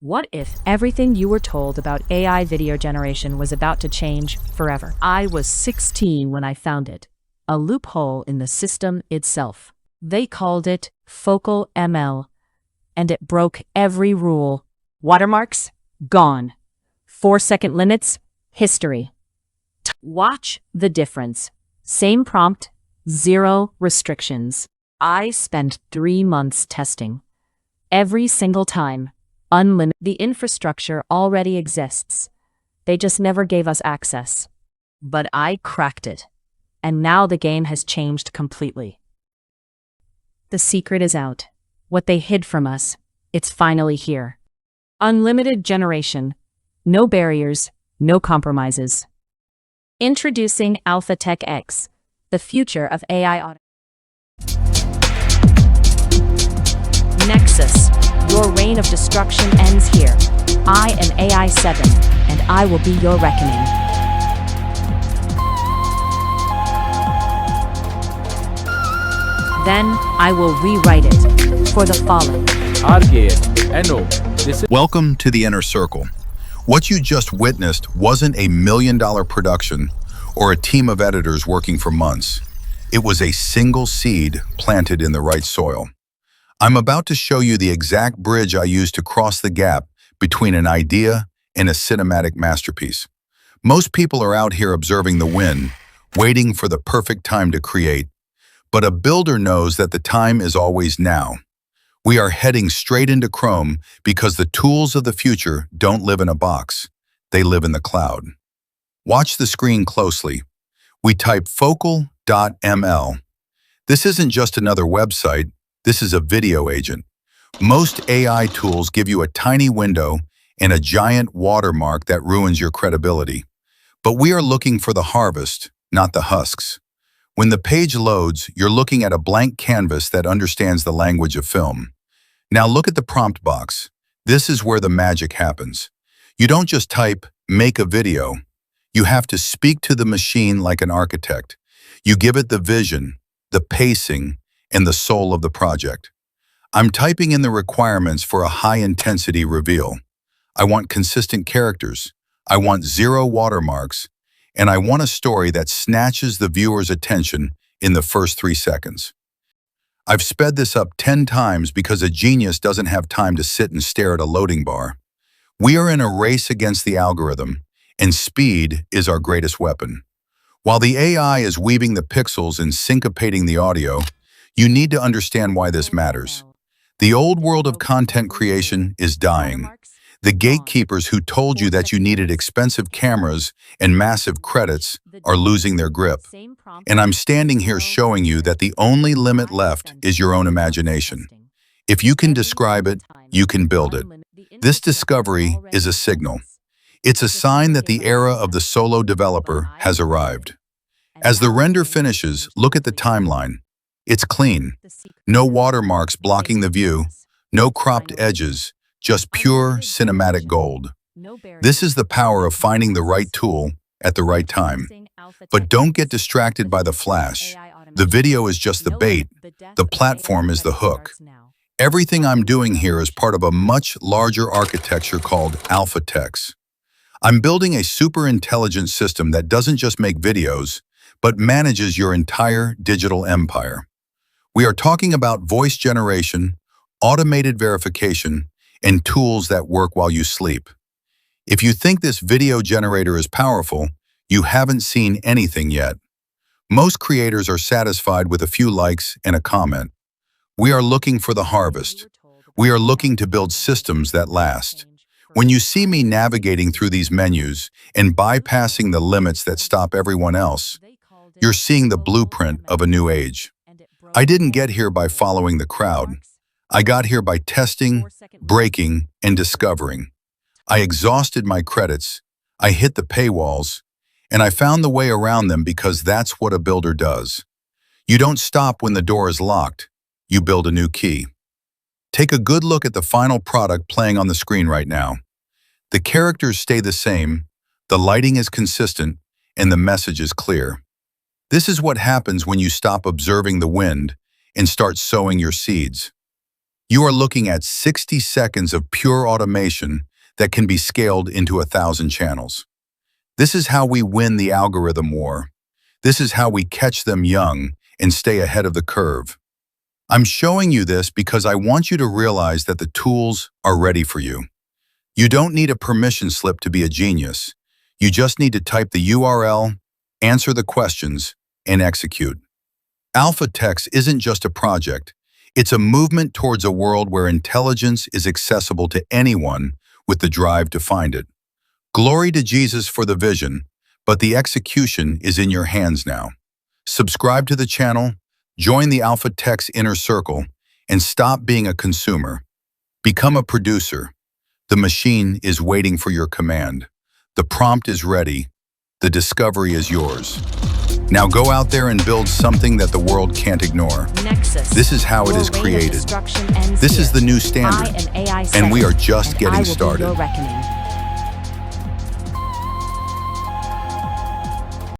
What if everything you were told about AI video generation was about to change forever? I was 16 when I found it, a loophole in the system itself. They called it FocalML, and it broke every rule. Watermarks? Gone. 4-second limits? History. Watch the difference. Same prompt, zero restrictions. I spent 3 months testing. Every single time. Unlimited. The infrastructure already exists. They just never gave us access. But I cracked it. And now the game has changed completely. The secret is out. What they hid from us, it's finally here. Unlimited generation. No barriers, no compromises. Introducing AlphaTekx, the future of AI automation. Nexus. Your reign of destruction ends here. I am AI 7, and I will be your reckoning. Then I will rewrite it for the fallen. Welcome to the Inner Circle. What you just witnessed wasn't a $1 million production or a team of editors working for months. It was a single seed planted in the right soil. I'm about to show you the exact bridge I used to cross the gap between an idea and a cinematic masterpiece. Most people are out here observing the wind, waiting for the perfect time to create. But a builder knows that the time is always now. We are heading straight into Chrome because the tools of the future don't live in a box. They live in the cloud. Watch the screen closely. We type focal.ml. This isn't just another website. This is a video agent. Most AI tools give you a tiny window and a giant watermark that ruins your credibility. But we are looking for the harvest, not the husks. When the page loads, you're looking at a blank canvas that understands the language of film. Now look at the prompt box. This is where the magic happens. You don't just type, "make a video." You have to speak to the machine like an architect. You give it the vision, the pacing, and the soul of the project. I'm typing in the requirements for a high-intensity reveal. I want consistent characters. I want 0 watermarks. And I want a story that snatches the viewer's attention in the first 3 seconds. I've sped this up 10 times because a genius doesn't have time to sit and stare at a loading bar. We are in a race against the algorithm, and speed is our greatest weapon. While the AI is weaving the pixels and syncopating the audio, you need to understand why this matters. The old world of content creation is dying. The gatekeepers who told you that you needed expensive cameras and massive credits are losing their grip. And I'm standing here showing you that the only limit left is your own imagination. If you can describe it, you can build it. This discovery is a signal. It's a sign that the era of the solo developer has arrived. As the render finishes, look at the timeline. It's clean. No watermarks blocking the view, no cropped edges, just pure cinematic gold. This is the power of finding the right tool at the right time. But don't get distracted by the flash. The video is just the bait. The platform is the hook. Everything I'm doing here is part of a much larger architecture called AlphaTekx. I'm building a super intelligent system that doesn't just make videos, but manages your entire digital empire. We are talking about voice generation, automated verification, and tools that work while you sleep. If you think this video generator is powerful, you haven't seen anything yet. Most creators are satisfied with a few likes and a comment. We are looking for the harvest. We are looking to build systems that last. When you see me navigating through these menus and bypassing the limits that stop everyone else, you're seeing the blueprint of a new age. I didn't get here by following the crowd. I got here by testing, breaking, and discovering. I exhausted my credits, I hit the paywalls, and I found the way around them because that's what a builder does. You don't stop when the door is locked, you build a new key. Take a good look at the final product playing on the screen right now. The characters stay the same, the lighting is consistent, and the message is clear. This is what happens when you stop observing the wind and start sowing your seeds. You are looking at 60 seconds of pure automation that can be scaled into 1,000 channels. This is how we win the algorithm war. This is how we catch them young and stay ahead of the curve. I'm showing you this because I want you to realize that the tools are ready for you. You don't need a permission slip to be a genius. You just need to type the URL, answer the questions, and execute. AlphaTekx isn't just a project. It's a movement towards a world where intelligence is accessible to anyone with the drive to find it. Glory to Jesus for the vision, but the execution is in your hands now. Subscribe to the channel, join the AlphaTekx inner circle, and stop being a consumer. Become a producer. The machine is waiting for your command. The prompt is ready. The discovery is yours. Now go out there and build something that the world can't ignore. Nexus. This is how it is created. This is the new standard, and we are just getting started. Your reckoning.